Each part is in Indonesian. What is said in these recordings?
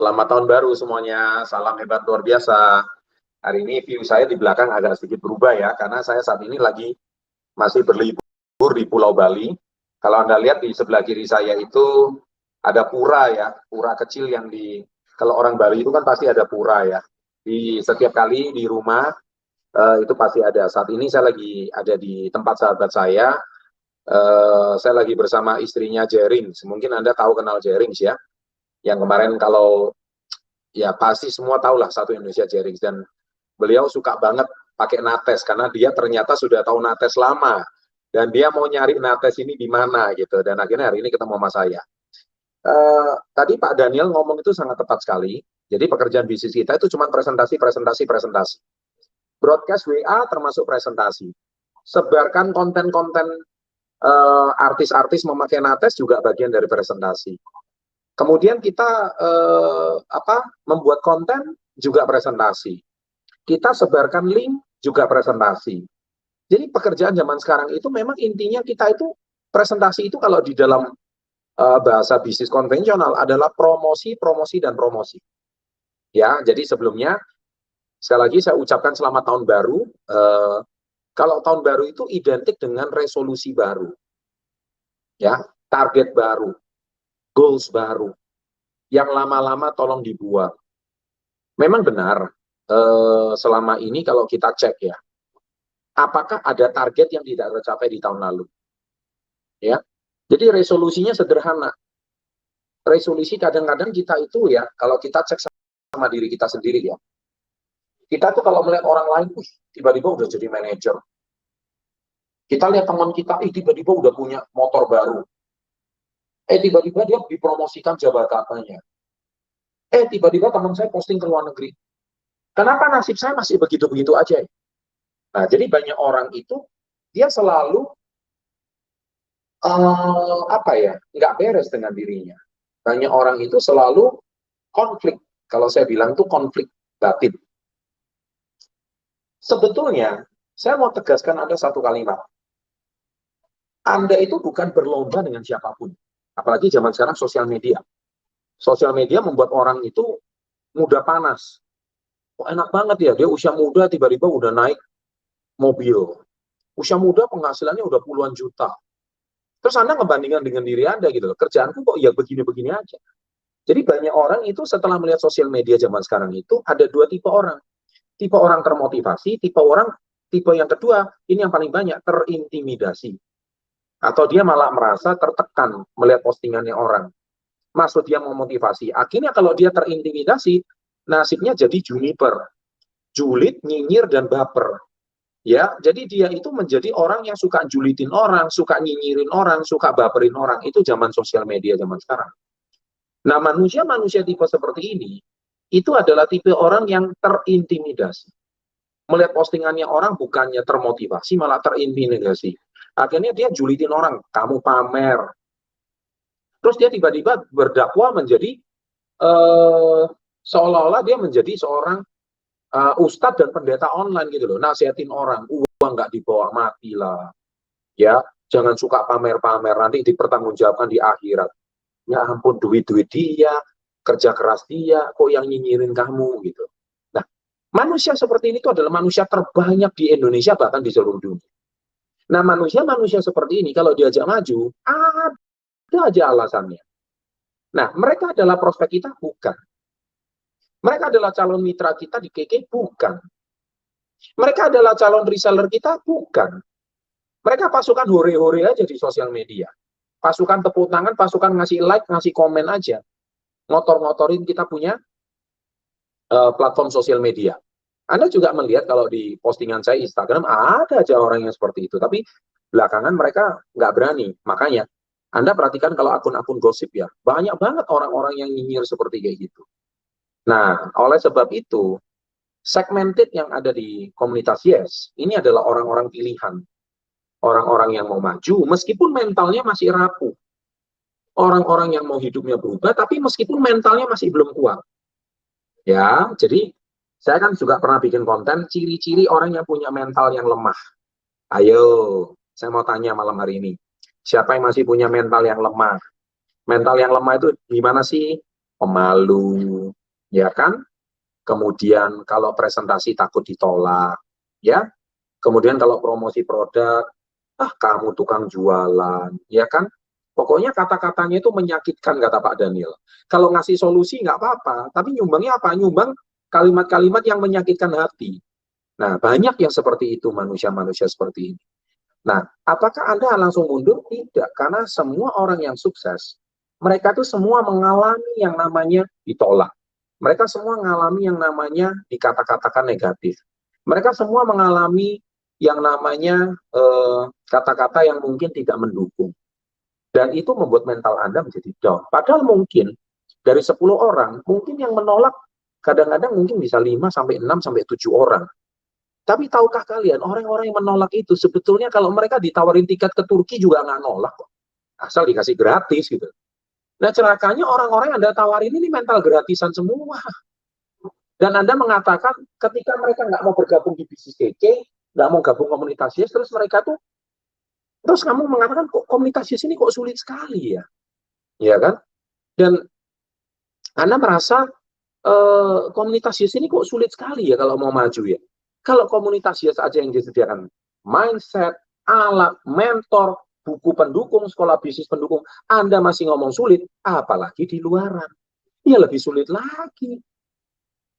Selamat tahun baru semuanya, salam hebat luar biasa. Hari ini view saya di belakang agak sedikit berubah ya, karena saya saat ini lagi masih berlibur di Pulau Bali. Kalau Anda lihat di sebelah kiri saya itu ada pura ya, pura kecil yang kalau orang Bali itu kan pasti ada pura ya. Di setiap kali di rumah itu pasti ada. Saat ini saya lagi ada di tempat sahabat saya lagi bersama istrinya Jerings. Mungkin Anda tahu kenal Jerings ya, yang kemarin kalau ya pasti semua tahulah Satu Indonesia Jerings, dan beliau suka banget pakai nates karena dia ternyata sudah tahu nates lama dan dia mau nyari nates ini di mana gitu, dan akhirnya hari ini ketemu sama saya. Tadi Pak Daniel ngomong itu sangat tepat sekali. Jadi pekerjaan bisnis kita itu cuma presentasi, presentasi, presentasi. Broadcast WA termasuk presentasi. Sebarkan konten-konten artis-artis memakai nates juga bagian dari presentasi. Kemudian kita membuat konten juga presentasi. Kita sebarkan link juga presentasi. Jadi pekerjaan zaman sekarang itu memang intinya kita itu presentasi itu kalau di dalam bahasa bisnis konvensional adalah promosi, promosi, dan promosi. Ya, jadi sebelumnya sekali lagi saya ucapkan selamat tahun baru. Kalau tahun baru itu identik dengan resolusi baru, ya, target baru, goals baru, yang lama-lama tolong dibuang. Memang benar, selama ini kalau kita cek ya, apakah ada target yang tidak tercapai di tahun lalu? Ya, jadi resolusinya sederhana. Resolusi kadang-kadang kita itu ya, kalau kita cek sama diri kita sendiri ya, kita tuh kalau melihat orang lain, tiba-tiba udah jadi manajer. Kita lihat teman kita, tiba-tiba udah punya motor baru. Tiba-tiba dia dipromosikan jabatannya. Tiba-tiba teman saya posting ke luar negeri. Kenapa nasib saya masih begitu-begitu aja ya? Nah, jadi banyak orang itu, dia selalu nggak beres dengan dirinya. Banyak orang itu selalu konflik. Kalau saya bilang itu konflik batin. Sebetulnya, saya mau tegaskan ada satu kalimat. Anda itu bukan berlomba dengan siapapun. Apalagi zaman sekarang sosial media. Sosial media membuat orang itu mudah panas. Enak banget ya, dia usia muda tiba-tiba udah naik mobil. Usia muda penghasilannya udah puluhan juta. Terus Anda ngebandingkan dengan diri Anda gitu loh. Kerjaanku kok ya begini-begini aja. Jadi banyak orang itu setelah melihat sosial media zaman sekarang itu ada dua tipe orang. Tipe orang termotivasi, tipe yang kedua, ini yang paling banyak, terintimidasi. Atau dia malah merasa tertekan melihat postingannya orang. Maksud dia memotivasi. Akhirnya kalau dia terintimidasi, nasibnya jadi juniper. Julid, nyinyir, dan baper. Ya, jadi dia itu menjadi orang yang suka julitin orang, suka nyinyirin orang, suka baperin orang. Itu zaman sosial media zaman sekarang. Nah, manusia-manusia tipe seperti ini, itu adalah tipe orang yang terintimidasi. Melihat postingannya orang bukannya termotivasi, malah terintimidasi. Akhirnya dia julitin orang, kamu pamer. Terus dia tiba-tiba berdakwah menjadi, seolah-olah dia menjadi seorang ustadz dan pendeta online gitu loh, nasihatin orang, uang nggak dibawa mati lah, ya, jangan suka pamer-pamer, nanti dipertanggungjawabkan di akhirat. Ya ampun, duit-duit dia, kerja keras dia, kok yang nyinyirin kamu gitu. Nah, manusia seperti ini tuh adalah manusia terbanyak di Indonesia, bahkan di seluruh dunia. Nah, manusia-manusia seperti ini kalau diajak maju, ada aja alasannya. Nah, mereka adalah prospek kita? Bukan. Mereka adalah calon mitra kita di KK? Bukan. Mereka adalah calon reseller kita? Bukan. Mereka pasukan hore-hore aja di sosial media. Pasukan tepuk tangan, pasukan ngasih like, ngasih komen aja. Ngotor-ngotorin kita punya platform sosial media. Anda juga melihat kalau di postingan saya Instagram, ada aja orang yang seperti itu. Tapi belakangan mereka nggak berani. Makanya, Anda perhatikan kalau akun-akun gosip ya, banyak banget orang-orang yang nyinyir seperti kayak gitu. Nah, oleh sebab itu, segmented yang ada di komunitas Yes, ini adalah orang-orang pilihan. Orang-orang yang mau maju, meskipun mentalnya masih rapuh. Orang-orang yang mau hidupnya berubah, tapi meskipun mentalnya masih belum kuat. Ya, jadi saya kan juga pernah bikin konten, ciri-ciri orang yang punya mental yang lemah. Ayo, saya mau tanya malam hari ini. Siapa yang masih punya mental yang lemah? Mental yang lemah itu gimana sih? pemalu, ya kan? Kemudian kalau presentasi takut ditolak, ya. Kemudian kalau promosi produk, kamu tukang jualan, ya kan? Pokoknya kata-katanya itu menyakitkan, kata Pak Daniel. Kalau ngasih solusi nggak apa-apa, tapi nyumbangnya apa? Nyumbang kalimat-kalimat yang menyakitkan hati. Nah, banyak yang seperti itu, manusia-manusia seperti ini. Nah, apakah Anda langsung mundur? Tidak, karena semua orang yang sukses, mereka itu semua mengalami yang namanya ditolak. Mereka semua mengalami yang namanya dikata-katakan negatif. Mereka semua mengalami yang namanya kata-kata yang mungkin tidak mendukung. Dan itu membuat mental Anda menjadi down. Padahal mungkin dari 10 orang, mungkin yang menolak kadang-kadang mungkin bisa 5 sampai 6 sampai 7 orang. Tapi tahukah kalian, orang-orang yang menolak itu sebetulnya kalau mereka ditawarin tiket ke Turki juga nggak nolak kok. Asal dikasih gratis gitu. Nah, celakanya orang-orang yang Anda tawarin ini mental gratisan semua. Dan Anda mengatakan ketika mereka nggak mau bergabung di bisnis keke, nggak mau gabung komunitas yes, terus mereka tuh, terus kamu mengatakan kok komunitas yes ini kok sulit sekali ya. Ya kan? Dan Anda merasa komunitas yes ini kok sulit sekali ya kalau mau maju ya. Kalau komunitas yes aja yang disediakan mindset, alat, mentor, buku pendukung, sekolah bisnis pendukung, Anda masih ngomong sulit, apalagi di luaran. Ya lebih sulit lagi.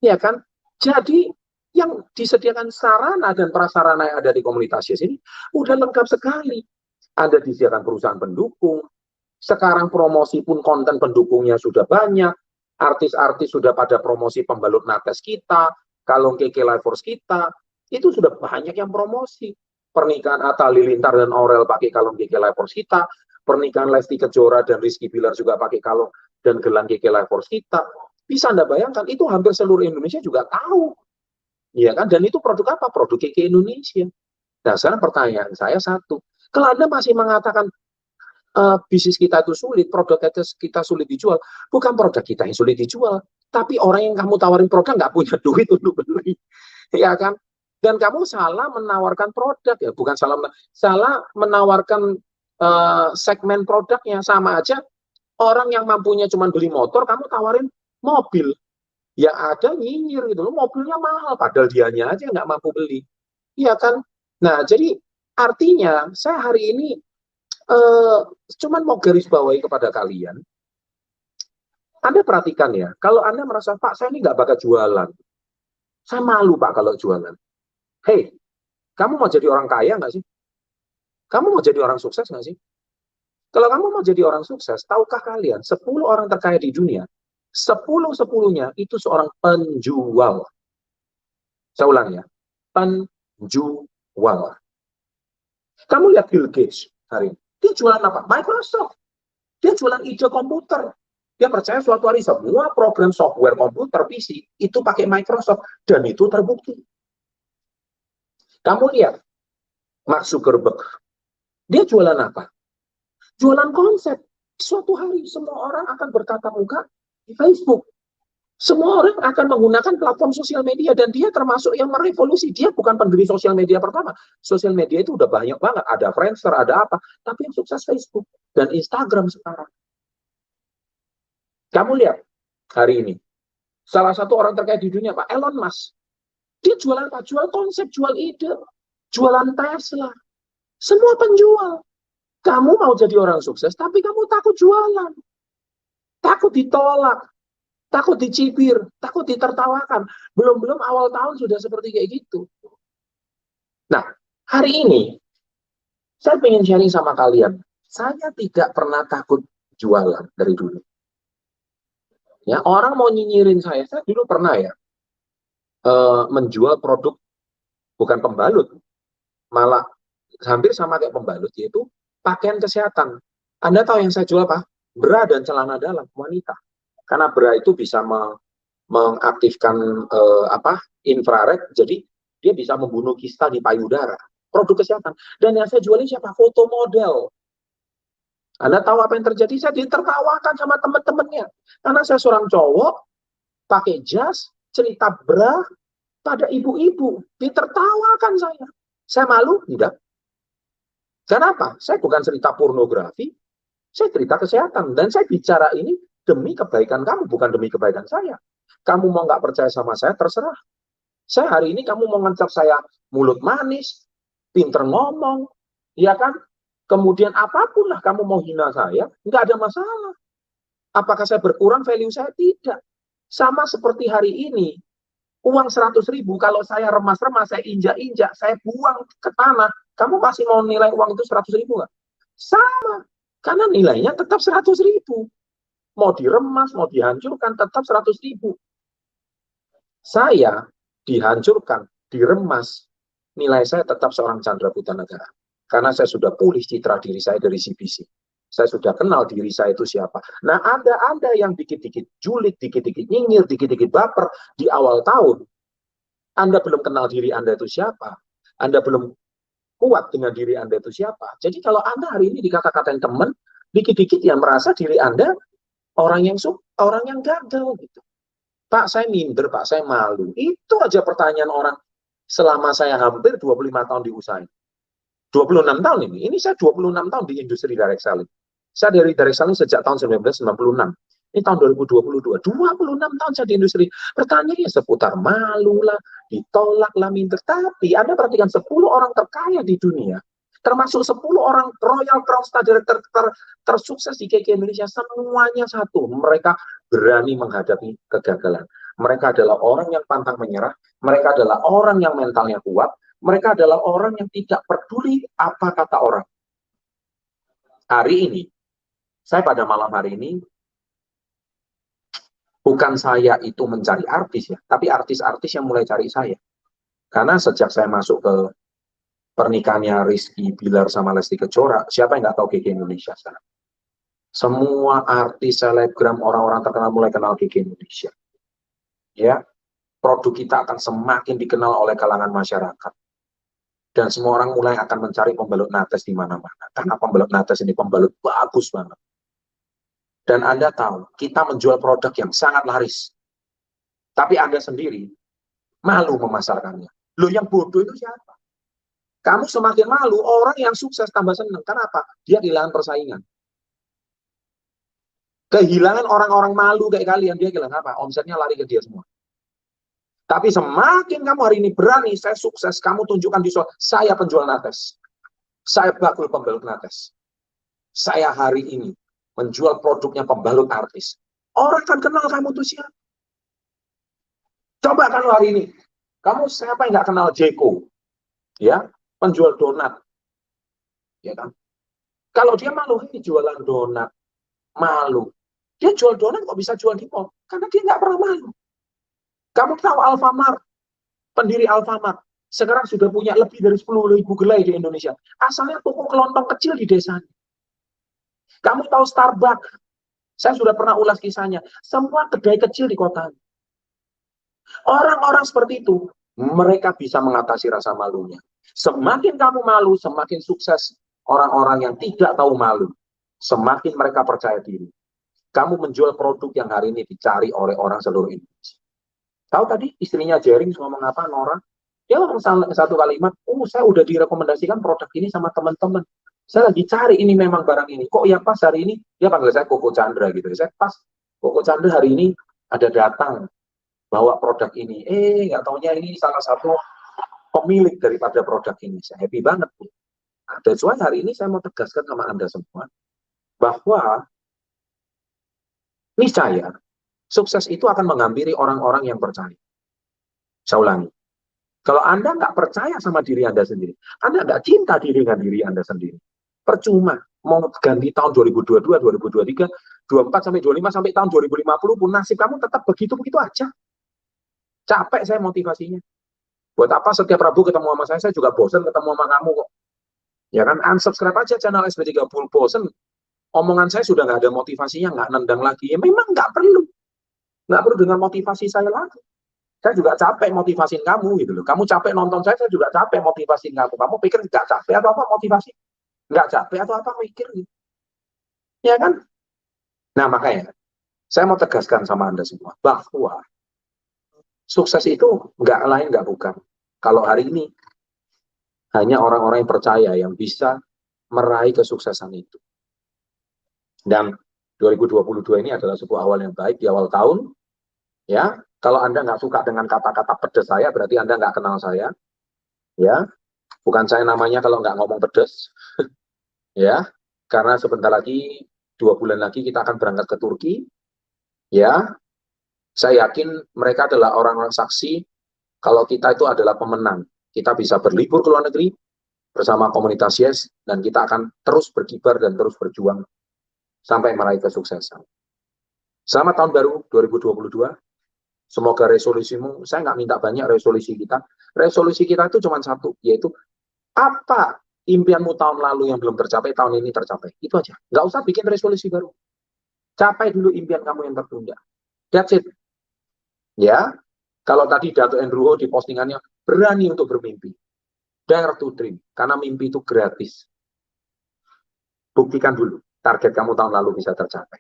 Ya kan? Jadi yang disediakan sarana dan prasarana yang ada di komunitas yes ini udah lengkap sekali. Anda disediakan perusahaan pendukung, sekarang promosi pun konten pendukungnya sudah banyak, artis-artis sudah pada promosi pembalut nates kita, kalung keke Life Force kita, itu sudah banyak yang promosi. Pernikahan Atta Halilintar dan Aurel pakai kalung keke Life Force kita, pernikahan Lesti Kejora dan Rizky Bilar juga pakai kalung dan gelang keke Life Force kita. Bisa Anda bayangkan, itu hampir seluruh Indonesia juga tahu. Ya kan? Dan itu produk apa? Produk keke Indonesia. Nah, sekarang pertanyaan saya satu. Kalau Anda masih mengatakan bisnis kita itu sulit, produk kita sulit dijual, bukan produk kita yang sulit dijual, tapi orang yang kamu tawarin produk nggak punya duit untuk beli, ya kan? Dan kamu salah menawarkan produk, ya bukan salah menawarkan segmen produknya. Sama aja orang yang mampunya cuma beli motor, kamu tawarin mobil, yang ada nyinyir gitu loh, mobilnya mahal, padahal dianya aja nggak mampu beli, ya kan? Nah, jadi artinya saya hari ini cuman mau garis bawahi kepada kalian, Anda perhatikan ya, kalau Anda merasa, Pak, saya ini nggak bakal jualan, saya malu Pak kalau jualan. Hei, kamu mau jadi orang kaya nggak sih? Kamu mau jadi orang sukses nggak sih? Kalau kamu mau jadi orang sukses, tahukah kalian, 10 orang terkaya di dunia, 10-10-nya itu seorang penjual. Saya ulang ya, penjual. Kamu lihat Bill Gates hari ini, dia jualan apa? Microsoft. Dia jualan ide komputer. Dia percaya suatu hari semua program software komputer PC itu pakai Microsoft. Dan itu terbukti. Kamu lihat Mark Zuckerberg. Dia jualan apa? Jualan konsep. Suatu hari semua orang akan bertatap muka di Facebook. Semua orang akan menggunakan platform sosial media. Dan dia termasuk yang merevolusi. Dia bukan pendiri sosial media pertama. Sosial media itu udah banyak banget. Ada Friendster, ada apa. Tapi yang sukses Facebook dan Instagram sekarang. Kamu lihat hari ini, salah satu orang terkaya di dunia, Pak Elon Musk. Dia jualan apa? Jual konsep, jual ide, jualan Tesla. Semua penjual. Kamu mau jadi orang sukses, tapi kamu takut jualan. Takut ditolak, takut dicibir, takut ditertawakan. Belum-belum awal tahun sudah seperti kayak gitu. Nah, hari ini, saya ingin sharing sama kalian. Saya tidak pernah takut jualan dari dulu. Ya, orang mau nyinyirin saya dulu pernah ya, menjual produk bukan pembalut, malah hampir sama kayak pembalut, yaitu pakaian kesehatan. Anda tahu yang saya jual apa? Bra dan celana dalam wanita. Karena bra itu bisa mengaktifkan infrared, jadi dia bisa membunuh kista di payudara. Produk kesehatan. Dan yang saya jualin siapa? Foto model. Anda tahu apa yang terjadi? Saya ditertawakan sama teman-temannya. Karena saya seorang cowok, pakai jas, cerita bra, pada ibu-ibu. Ditertawakan saya. Saya malu? Tidak. Kenapa? Saya bukan cerita pornografi, saya cerita kesehatan. Dan saya bicara ini demi kebaikan kamu, bukan demi kebaikan saya. Kamu mau nggak percaya sama saya, terserah. Saya hari ini kamu mau ngecap saya mulut manis, pinter ngomong, ya kan? Kemudian apapun lah kamu mau hina saya, nggak ada masalah. Apakah saya berkurang value saya? Tidak. Sama seperti hari ini, uang 100.000, kalau saya remas-remas, saya injak-injak, saya buang ke tanah, kamu masih mau nilai uang itu 100.000 nggak? Sama. Karena nilainya tetap 100.000. Mau diremas, mau dihancurkan, tetap 100.000. Saya dihancurkan, diremas, nilai saya tetap seorang Chandra Putra Negara. Karena saya sudah pulih citra diri saya dari CBC. Saya sudah kenal diri saya itu siapa. Nah, ada yang dikit-dikit julid, dikit-dikit nyinyir, dikit-dikit baper di awal tahun. Anda belum kenal diri Anda itu siapa. Anda belum kuat dengan diri Anda itu siapa. Jadi kalau Anda hari ini dikata-katain teman, dikit-dikit ya merasa diri Anda orang yang gagal gitu. Pak, saya minder, Pak, saya malu. Itu aja pertanyaan orang selama saya hampir 25 tahun di usaha. 26 tahun ini. Ini saya 26 tahun di industri direct selling. Saya dari direct selling sejak tahun 1996. Ini tahun 2022. 26 tahun saya di industri. Pertanyaannya seputar malu lah, ditolak lah, minder. Tapi Anda perhatikan 10 orang terkaya di dunia, termasuk 10 orang Royal Crown Star Director tersukses di KK Indonesia, semuanya satu. Mereka berani menghadapi kegagalan. Mereka adalah orang yang pantang menyerah. Mereka adalah orang yang mentalnya kuat. Mereka adalah orang yang tidak peduli apa kata orang. Hari ini, saya pada malam hari ini, bukan saya itu mencari artis ya, tapi artis-artis yang mulai cari saya. Karena sejak saya masuk ke pernikahannya Rizky Bilar sama Lesti Kejora, siapa yang nggak tahu GG Indonesia sekarang? Semua artis, selebgram, orang-orang terkenal mulai kenal GG Indonesia. Ya, produk kita akan semakin dikenal oleh kalangan masyarakat. Dan semua orang mulai akan mencari pembalut nates di mana-mana. Karena pembalut nates ini pembalut bagus banget. Dan Anda tahu, kita menjual produk yang sangat laris. Tapi Anda sendiri malu memasarkannya. Loh, yang bodoh itu siapa? Kamu semakin malu, orang yang sukses tambah senang. Kenapa? Dia kehilangan persaingan. Kehilangan orang-orang malu kayak kalian, dia kehilangan apa? Omsetnya lari ke dia semua. Tapi semakin kamu hari ini berani, saya sukses, kamu tunjukkan di saya penjual nates. Saya bakul pembalut nates. Saya hari ini menjual produknya pembalut artis. Orang kan kenal kamu tuh siapa. Coba kalau hari ini, kamu siapa yang nggak kenal Jeko? Ya, penjual donat. Ya kan? Kalau dia malu, ini jualan donat. Malu. Dia jual donat kok bisa jual di mall? Karena dia nggak pernah malu. Kamu tahu Alfamart, pendiri Alfamart, sekarang sudah punya lebih dari 10.000 gerai di Indonesia. Asalnya toko kelontong kecil di desanya. Kamu tahu Starbucks, saya sudah pernah ulas kisahnya. Semua kedai kecil di kota. Orang-orang seperti itu, mereka bisa mengatasi rasa malunya. Semakin kamu malu, semakin sukses orang-orang yang tidak tahu malu. Semakin mereka percaya diri. Kamu menjual produk yang hari ini dicari oleh orang seluruh Indonesia. Tahu tadi istrinya Jering ngomong apa, Nora? Dia ngomong satu kalimat, saya udah direkomendasikan produk ini sama teman-teman. Saya lagi cari ini memang barang ini. Kok ya pas hari ini, dia panggil saya Koko Chandra gitu. Saya pas, Koko Chandra hari ini ada datang bawa produk ini. Nggak taunya ini salah satu pemilik daripada produk ini. Saya happy banget. Ada cuman hari ini saya mau tegaskan sama Anda semua, bahwa niscaya sukses itu akan menghampiri orang-orang yang percaya. Saya ulangi. Kalau Anda nggak percaya sama diri Anda sendiri, Anda nggak cinta dengan diri Anda sendiri, percuma. Mau ganti tahun 2022, 2023, 24 sampai 25 sampai tahun 2050 pun nasib kamu tetap begitu-begitu aja. Capek saya motivasinya. Buat apa setiap Rabu ketemu sama saya juga bosan ketemu sama kamu kok. Ya kan, unsubscribe aja channel SB30, bosan. Omongan saya sudah nggak ada motivasinya, nggak nendang lagi. Ya memang nggak perlu. Nggak perlu dengan motivasi saya lagi. Saya juga capek motivasin kamu gitu loh. Kamu capek nonton saya juga capek motivasin kamu. Kamu pikir nggak capek atau apa motivasi? Nggak capek atau apa mikir gitu. Ya kan? Nah makanya, saya mau tegaskan sama Anda semua, bahwa sukses itu nggak lain nggak bukan. Kalau hari ini, hanya orang-orang yang percaya yang bisa meraih kesuksesan itu. Dan 2022 ini adalah sebuah awal yang baik di awal tahun. Ya, kalau Anda nggak suka dengan kata-kata pedes saya, berarti Anda nggak kenal saya. Ya, bukan saya namanya kalau nggak ngomong pedes. Ya, karena sebentar lagi, 2 bulan lagi kita akan berangkat ke Turki. Ya, saya yakin mereka adalah orang-orang saksi kalau kita itu adalah pemenang. Kita bisa berlibur ke luar negeri bersama komunitas Yes, dan kita akan terus berkibar dan terus berjuang sampai meraih kesuksesan. Selamat tahun baru 2022. Semoga resolusimu, saya nggak minta banyak resolusi kita. Resolusi kita itu cuma satu, yaitu apa impianmu tahun lalu yang belum tercapai, tahun ini tercapai. Itu aja. Nggak usah bikin resolusi baru. Capai dulu impian kamu yang tertunda. That's it. Ya, kalau tadi Dato' Andrew Ho di postingannya, berani untuk bermimpi. Dare to dream. Karena mimpi itu gratis. Buktikan dulu, target kamu tahun lalu bisa tercapai.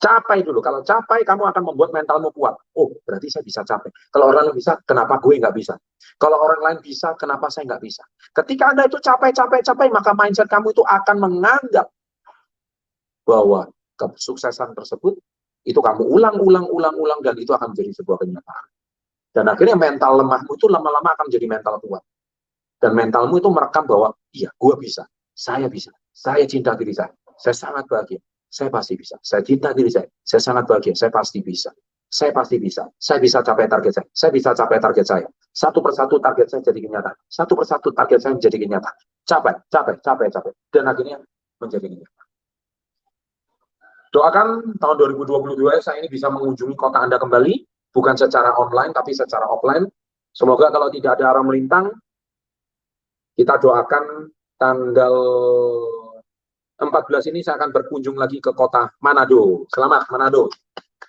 Capai dulu. Kalau capai, kamu akan membuat mentalmu kuat. Oh, berarti saya bisa capai. Kalau orang lain bisa, kenapa gue nggak bisa? Kalau orang lain bisa, kenapa saya nggak bisa? Ketika Anda itu capai, maka mindset kamu itu akan menganggap bahwa kesuksesan tersebut, itu kamu ulang, dan itu akan menjadi sebuah kenyataan. Dan akhirnya mental lemahmu itu lama-lama akan menjadi mental kuat. Dan mentalmu itu merekam bahwa, iya, gue bisa. Saya cinta diri saya sangat bahagia. Saya pasti bisa. Saya cinta diri saya sangat bahagia. Saya pasti bisa. Saya pasti bisa. Saya bisa capai target saya bisa capai target saya. Satu persatu target saya jadi kenyataan. Satu persatu target saya menjadi kenyataan. Capai. Dan akhirnya menjadi kenyataan. Doakan tahun 2022 saya ini bisa mengunjungi kota Anda kembali, bukan secara online, tapi secara offline. Semoga kalau tidak ada arah melintang, kita doakan tanggal 14 ini saya akan berkunjung lagi ke kota Manado. Selamat Manado.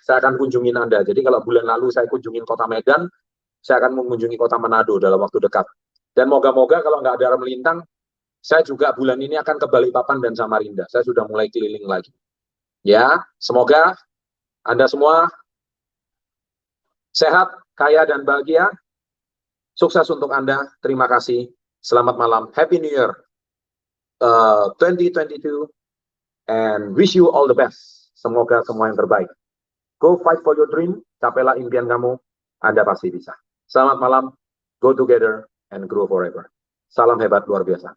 Saya akan kunjungin Anda. Jadi kalau bulan lalu saya kunjungin kota Medan, saya akan mengunjungi kota Manado dalam waktu dekat. Dan moga-moga kalau nggak ada arah melintang, saya juga bulan ini akan ke Balikpapan dan Samarinda. Saya sudah mulai keliling lagi. Ya, semoga Anda semua sehat, kaya, dan bahagia. Sukses untuk Anda. Terima kasih. Selamat malam. Happy New Year 2022 and wish you all the best. Semoga semua yang terbaik. Go fight for your dream. Capailah impian kamu. Anda pasti bisa. Selamat malam. Go together and grow forever. Salam hebat luar biasa.